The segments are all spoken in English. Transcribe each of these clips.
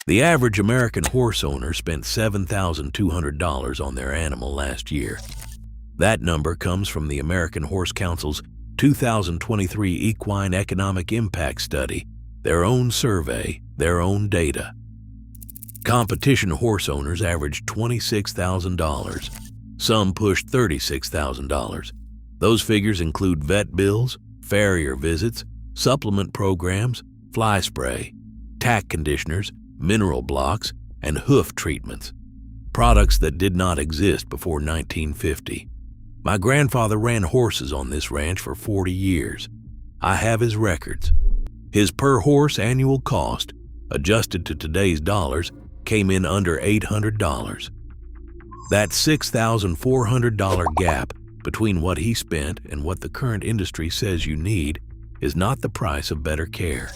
The average American horse owner spent $7,200 on their animal last year. That number comes from the American Horse Council's 2023 Equine Economic Impact Study, their own survey, their own data. Competition horse owners averaged $26,000. Some pushed $36,000. Those figures include vet bills, farrier visits, supplement programs, fly spray, tack conditioners, mineral blocks, and hoof treatments, products that did not exist before 1950. My grandfather ran horses on this ranch for 40 years. I have his records. His per-horse annual cost, adjusted to today's dollars, came in under $800. That $6,400 gap between what he spent and what the current industry says you need is not the price of better care.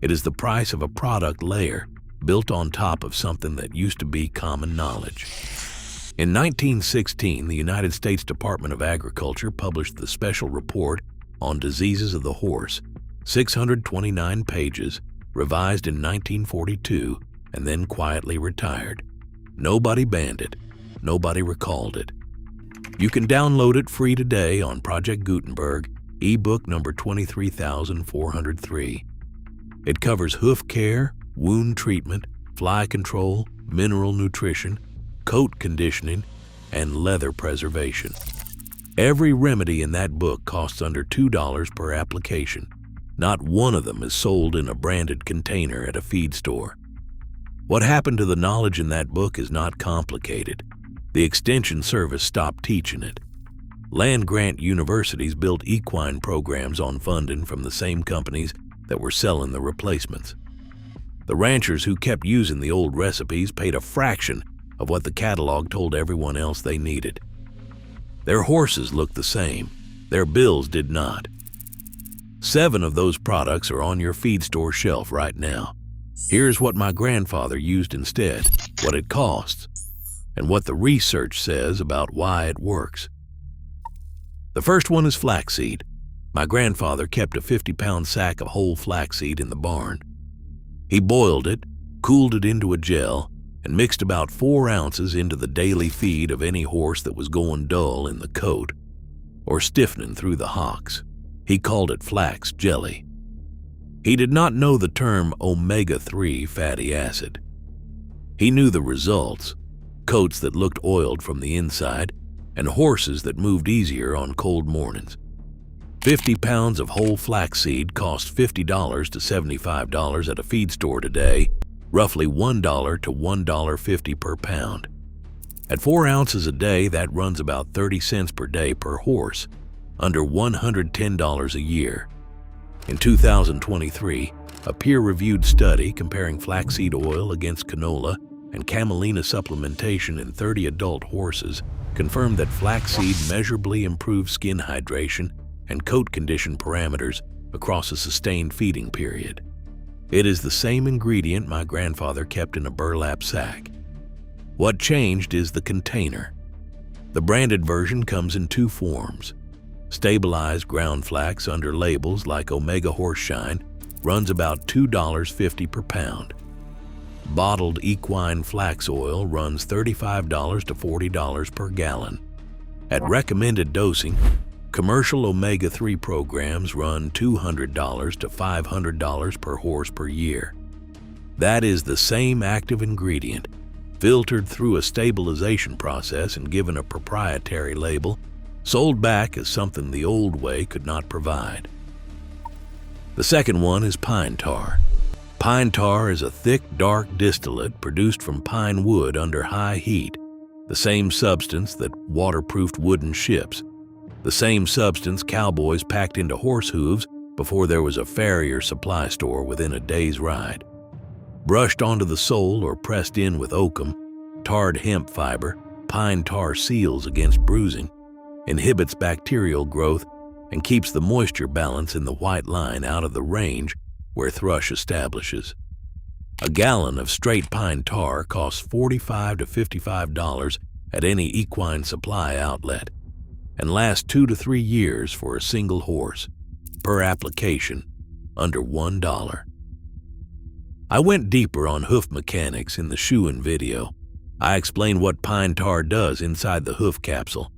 It is the price of a product layer built on top of something that used to be common knowledge. In 1916, the United States Department of Agriculture published the Special Report on Diseases of the Horse, 629 pages, revised in 1942, and then quietly retired. Nobody banned it. Nobody recalled it. You can download it free today on Project Gutenberg, ebook number 23403. It covers hoof care, wound treatment, fly control, mineral nutrition, coat conditioning, and leather preservation. Every remedy in that book costs under $2 per application. Not one of them is sold in a branded container at a feed store. What happened to the knowledge in that book is not complicated. The Extension Service stopped teaching it. Land-grant universities built equine programs on funding from the same companies that were selling the replacements. The ranchers who kept using the old recipes paid a fraction of what the catalog told everyone else they needed. Their horses looked the same. Their bills did not. 7 of those products are on your feed store shelf right now. Here's what my grandfather used instead, what it costs, and what the research says about why it works. The first one is flaxseed. My grandfather kept a 50-pound sack of whole flaxseed in the barn. He boiled it, cooled it into a gel, and mixed about 4 ounces into the daily feed of any horse that was going dull in the coat or stiffening through the hocks. He called it flax jelly. He did not know the term omega-3 fatty acid. He knew the results: coats that looked oiled from the inside and horses that moved easier on cold mornings. 50 pounds of whole flaxseed cost $50 to $75 at a feed store today, roughly $1 to $1.50 per pound. At 4 ounces a day, that runs about 30 cents per day per horse, under $110 a year. In 2023, a peer-reviewed study comparing flaxseed oil against canola and camelina supplementation in 30 adult horses confirmed that flaxseed measurably improved skin hydration and coat condition parameters across a sustained feeding period. It is the same ingredient my grandfather kept in a burlap sack. What changed is the container. The branded version comes in 2 forms. Stabilized ground flax under labels like Omega Horseshine runs about $2.50 per pound. Bottled equine flax oil runs $35 to $40 per gallon. At recommended dosing, commercial omega-3 programs run $200 to $500 per horse per year. That is the same active ingredient, filtered through a stabilization process and given a proprietary label, sold back as something the old way could not provide. The second one is pine tar. Pine tar is a thick, dark distillate produced from pine wood under high heat, the same substance that waterproofed wooden ships, the same substance cowboys packed into horse hooves before there was a farrier supply store within a day's ride. Brushed onto the sole or pressed in with oakum, tarred hemp fiber, pine tar seals against bruising, inhibits bacterial growth, and keeps the moisture balance in the white line out of the range where thrush establishes. A gallon of straight pine tar costs $45 to $55 at any equine supply outlet and lasts 2 to 3 years for a single horse, per application, under $1. I went deeper on hoof mechanics in the shoeing video. I explained what pine tar does inside the hoof capsule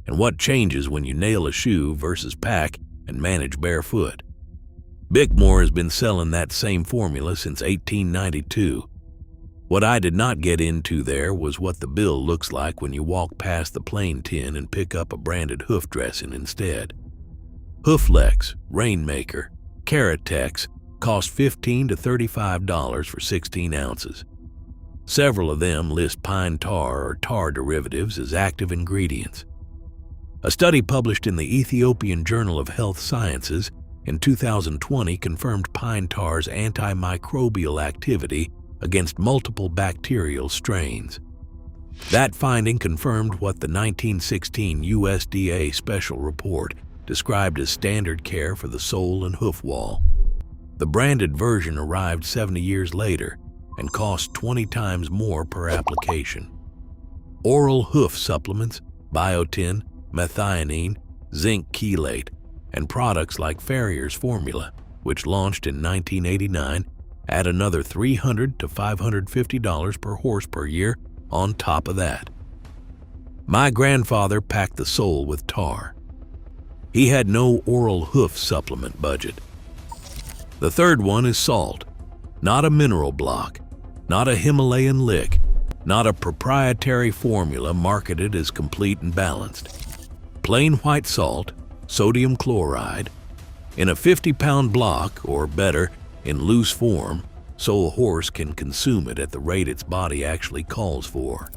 and what changes when you nail a shoe versus pack and manage barefoot. Bickmore has been selling that same formula since 1892. What I did not get into there was what the bill looks like when you walk past the plain tin and pick up a branded hoof dressing instead. Flax, Rainmaker, Caratex cost $15 to $35 for 16 ounces. Several of them list pine tar or tar derivatives as active ingredients. A study published in the Ethiopian Journal of Health Sciences in 2020 confirmed pine tar's antimicrobial activity against multiple bacterial strains. That finding confirmed what the 1916 USDA special report described as standard care for the sole and hoof wall. The branded version arrived 70 years later and cost 20 times more per application. Oral hoof supplements, biotin, methionine, zinc chelate, and products like Farrier's formula, which launched in 1989, add another $300 to $550 per horse per year on top of that. My grandfather packed the sole with tar. He had no oral hoof supplement budget. The third one is salt, not a mineral block, not a Himalayan lick, not a proprietary formula marketed as complete and balanced. Plain white salt, sodium chloride, in a 50-pound block, or better, in loose form, so a horse can consume it at the rate its body actually calls for.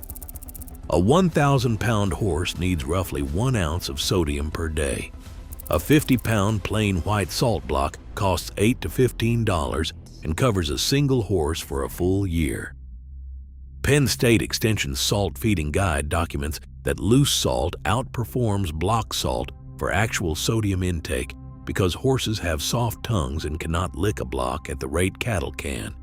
A 1,000-pound horse needs roughly 1 ounce of sodium per day. A 50-pound plain white salt block costs $8 to $15 and covers a single horse for a full year. Penn State Extension's Salt Feeding Guide documents that loose salt outperforms block salt for actual sodium intake because horses have soft tongues and cannot lick a block at the rate cattle can.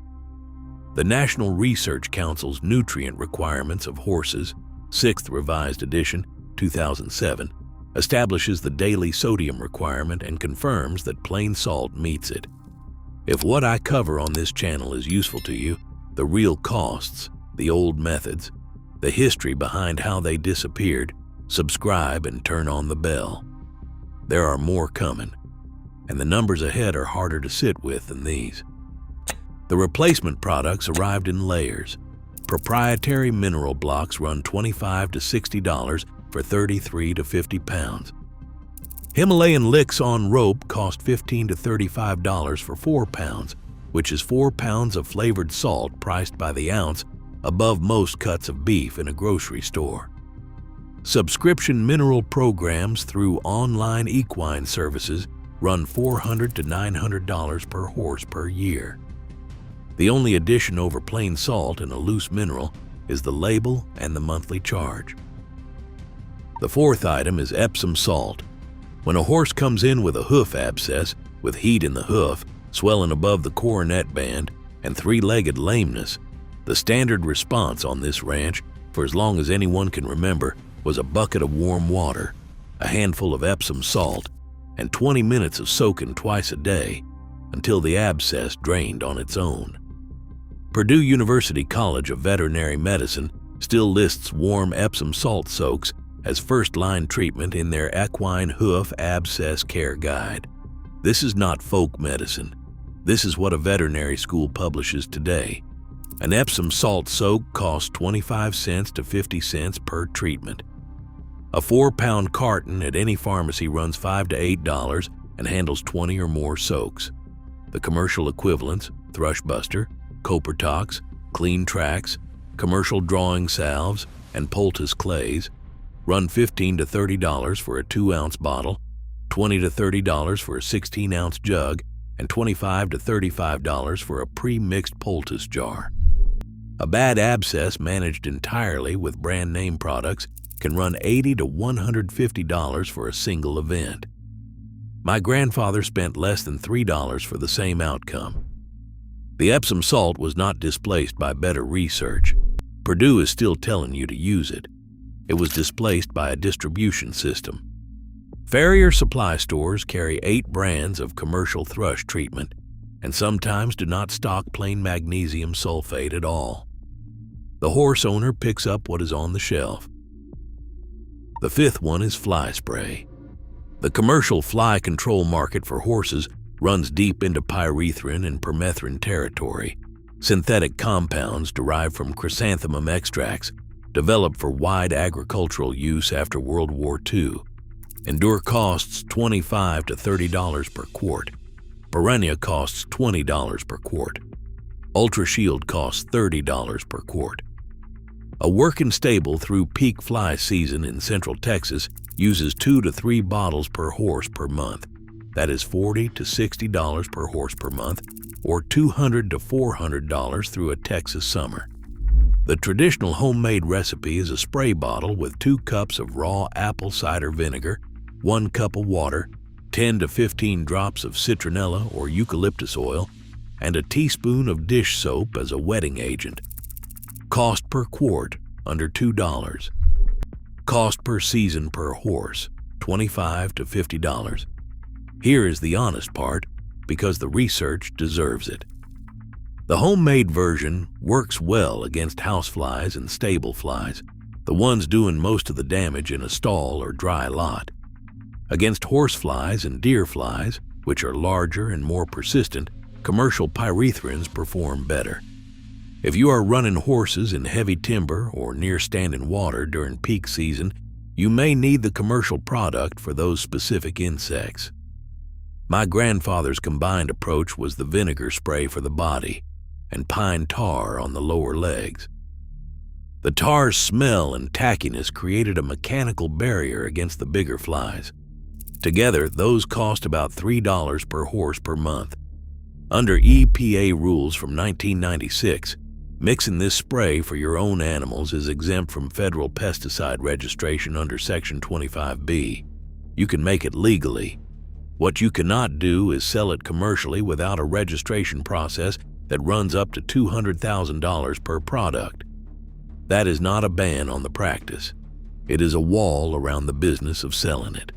The National Research Council's Nutrient Requirements of Horses, 6th Revised Edition, 2007, establishes the daily sodium requirement and confirms that plain salt meets it. If what I cover on this channel is useful to you, the real costs, the old methods, the history behind how they disappeared, subscribe and turn on the bell. There are more coming, and the numbers ahead are harder to sit with than these. The replacement products arrived in layers. Proprietary mineral blocks run $25 to $60 for 33 to 50 pounds. Himalayan licks on rope cost $15 to $35 for 4 pounds, which is 4 pounds of flavored salt priced by the ounce above most cuts of beef in a grocery store. Subscription mineral programs through online equine services run $400 to $900 per horse per year. The only addition over plain salt and a loose mineral is the label and the monthly charge. The fourth item is Epsom salt. When a horse comes in with a hoof abscess, with heat in the hoof, swelling above the coronet band, and three-legged lameness, the standard response on this ranch, for as long as anyone can remember, was a bucket of warm water, a handful of Epsom salt, and 20 minutes of soaking twice a day until the abscess drained on its own. Purdue University College of Veterinary Medicine still lists warm Epsom salt soaks as first-line treatment in their equine hoof abscess care guide. This is not folk medicine. This is what a veterinary school publishes today. An Epsom salt soak costs 25 cents to 50 cents per treatment. A 4-pound carton at any pharmacy runs $5 to $8 and handles 20 or more soaks. The commercial equivalents, Thrushbuster, Copertox, Clean Trax, commercial drawing salves, and poultice clays, run $15 to $30 for a 2-ounce bottle, $20 to $30 for a 16-ounce jug, and $25 to $35 for a pre-mixed poultice jar. A bad abscess managed entirely with brand name products can run $80 to $150 for a single event. My grandfather spent less than $3 for the same outcome. The Epsom salt was not displaced by better research. Purdue is still telling you to use it. It was displaced by a distribution system. Farrier supply stores carry 8 brands of commercial thrush treatment. and sometimes do not stock plain magnesium sulfate at all. The horse owner picks up what is on the shelf. The fifth one is fly spray. The commercial fly control market for horses runs deep into pyrethrin and permethrin territory, synthetic compounds derived from chrysanthemum extracts developed for wide agricultural use after World War II. Endure costs $25 to $30 per quart. Perennia costs $20 per quart. Ultra Shield costs $30 per quart. A working stable through peak fly season in Central Texas uses 2 to 3 bottles per horse per month. That is $40 to $60 per horse per month, or $200 to $400 through a Texas summer. The traditional homemade recipe is a spray bottle with 2 cups of raw apple cider vinegar, 1 cup of water, 10 to 15 drops of citronella or eucalyptus oil, and a teaspoon of dish soap as a wetting agent. Cost per quart, under $2. Cost per season per horse, $25 to $50. Here is the honest part, because the research deserves it. The homemade version works well against houseflies and stable flies, the ones doing most of the damage in a stall or dry lot. Against horseflies and deer flies, which are larger and more persistent, commercial pyrethrins perform better. If you are running horses in heavy timber or near standing water during peak season, you may need the commercial product for those specific insects. My grandfather's combined approach was the vinegar spray for the body and pine tar on the lower legs. The tar's smell and tackiness created a mechanical barrier against the bigger flies. Together, those cost about $3 per horse per month. Under EPA rules from 1996, mixing this spray for your own animals is exempt from federal pesticide registration under Section 25B. You can make it legally. What you cannot do is sell it commercially without a registration process that runs up to $200,000 per product. That is not a ban on the practice. It is a wall around the business of selling it.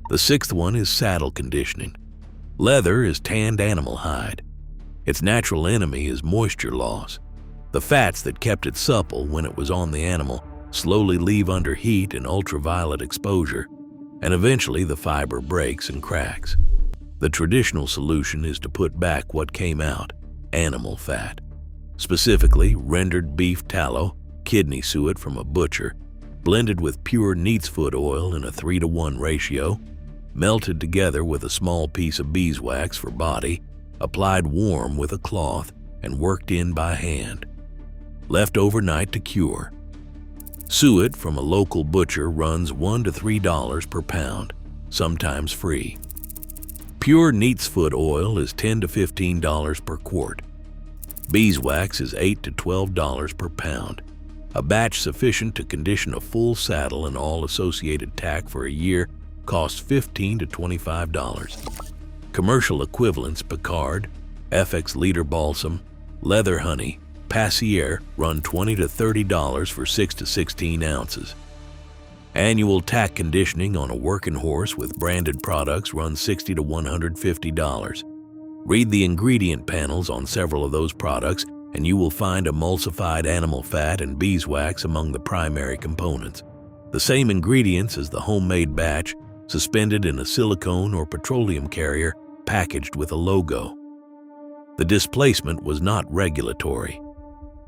The sixth one is saddle conditioning. Leather is tanned animal hide. Its natural enemy is moisture loss. The fats that kept it supple when it was on the animal slowly leave under heat and ultraviolet exposure, and eventually the fiber breaks and cracks. The traditional solution is to put back what came out, animal fat, specifically rendered beef tallow, kidney suet from a butcher, blended with pure neat's foot oil in a 3-to-1 ratio, melted together with a small piece of beeswax for body, applied warm with a cloth, and worked in by hand. Left overnight to cure. Suet from a local butcher runs $1 to $3 per pound, sometimes free. Pure neat's foot oil is $10 to $15 per quart. Beeswax is $8 to $12 per pound. A batch sufficient to condition a full saddle and all associated tack for a year costs $15 to $25. Commercial equivalents Picard, FX Leader Balsam, Leather Honey, Passier run $20 to $30 for 6 to 16 ounces. Annual tack conditioning on a working horse with branded products runs $60 to $150. Read the ingredient panels on several of those products and you will find emulsified animal fat and beeswax among the primary components. The same ingredients as the homemade batch, suspended in a silicone or petroleum carrier packaged with a logo. The displacement was not regulatory.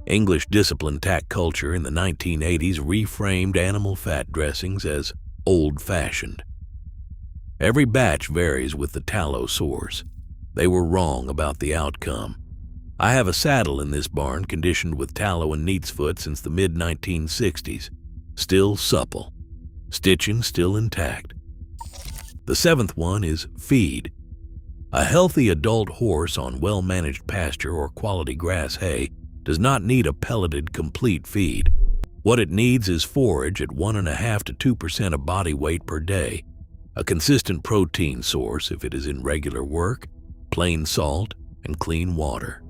English discipline tack culture in the 1980s reframed animal fat dressings as old-fashioned. Every batch varies with the tallow source. They were wrong about the outcome. I have a saddle in this barn conditioned with tallow and neat's foot since the mid-1960s. Still supple. Stitching still intact. The seventh one is feed. A healthy adult horse on well-managed pasture or quality grass hay does not need a pelleted complete feed. What it needs is forage at 1.5% to 2% of body weight per day, a consistent protein source if it is in regular work, plain salt, and clean water.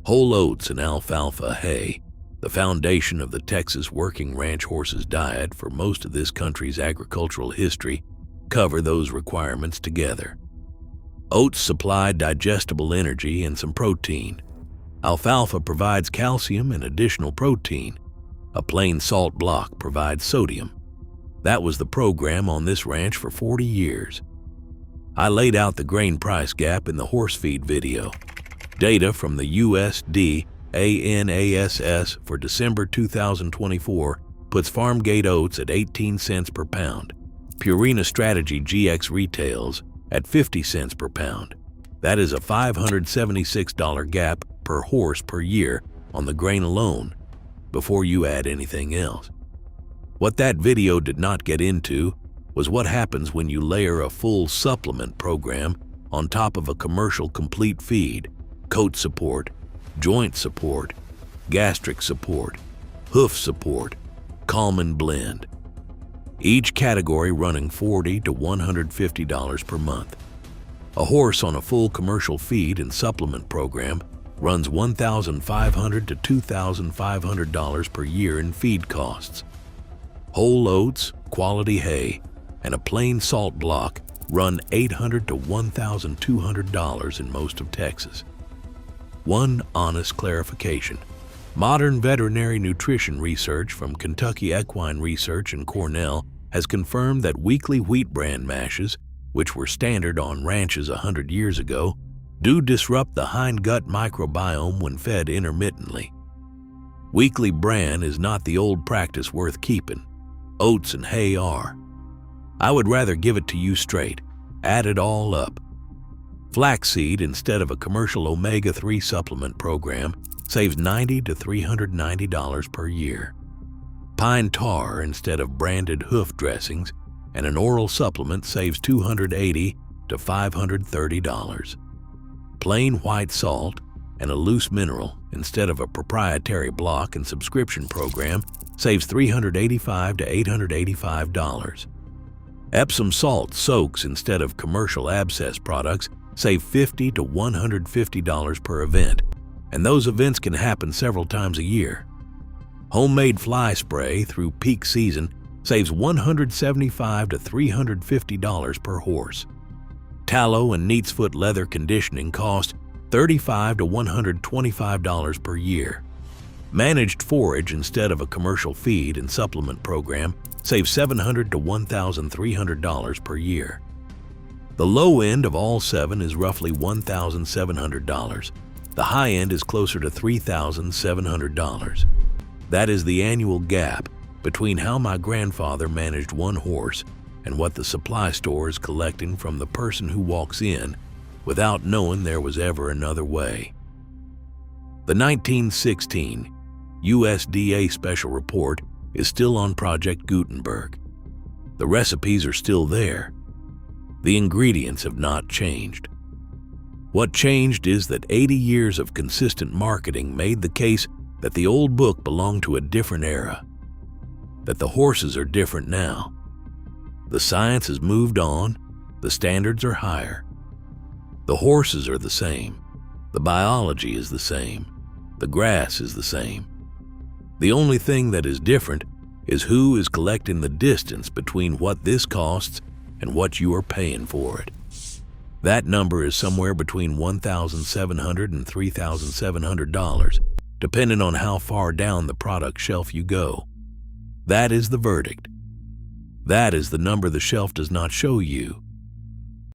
Whole oats and alfalfa hay, the foundation of the Texas working ranch horse's diet for most of this country's agricultural history, cover those requirements together. Oats supply digestible energy and some protein. Alfalfa provides calcium and additional protein. A plain salt block provides sodium. That was the program on this ranch for 40 years. I laid out the grain price gap in the horse feed video. Data from the USDA ANASS for December 2024 puts farm gate oats at 18 cents per pound. Purina Strategy GX retails at 50 cents per pound. That is a $576 gap per horse per year on the grain alone, before you add anything else. What that video did not get into was what happens when you layer a full supplement program on top of a commercial complete feed, coat support, joint support, gastric support, hoof support, Kalman blend. Each category running $40 to $150 per month. A horse on a full commercial feed and supplement program runs $1,500 to $2,500 per year in feed costs. Whole oats, quality hay, and a plain salt block run $800 to $1,200 in most of Texas. One honest clarification. Modern veterinary nutrition research from Kentucky Equine Research and Cornell has confirmed that weekly wheat bran mashes, which were standard on ranches 100 years ago, do disrupt the hindgut microbiome when fed intermittently. Weekly bran is not the old practice worth keeping. Oats and hay are. I would rather give it to you straight, add it all up. Flaxseed instead of a commercial omega-3 supplement program saves $90 to $390 per year. Pine tar instead of branded hoof dressings and an oral supplement saves $280 to $530. Plain white salt and a loose mineral instead of a proprietary block and subscription program saves $385 to $885. Epsom salt soaks instead of commercial abscess products save $50 to $150 per event, and those events can happen several times a year. Homemade fly spray through peak season saves $175 to $350 per horse. Tallow and neat's foot leather conditioning cost $35 to $125 per year. Managed forage instead of a commercial feed and supplement program saves $700 to $1,300 per year. The low end of all seven is roughly $1,700. The high end is closer to $3,700. That is the annual gap between how my grandfather managed one horse and what the supply store is collecting from the person who walks in without knowing there was ever another way. The 1916 USDA Special Report is still on Project Gutenberg. The recipes are still there. The ingredients have not changed. What changed is that 80 years of consistent marketing made the case that the old book belonged to a different era, that the horses are different now. The science has moved on, the standards are higher. The horses are the same, the biology is the same, the grass is the same. The only thing that is different is who is collecting the distance between what this costs and what you are paying for it. That number is somewhere between $1,700 and $3,700, depending on how far down the product shelf you go. That is the verdict. That is the number the shelf does not show you.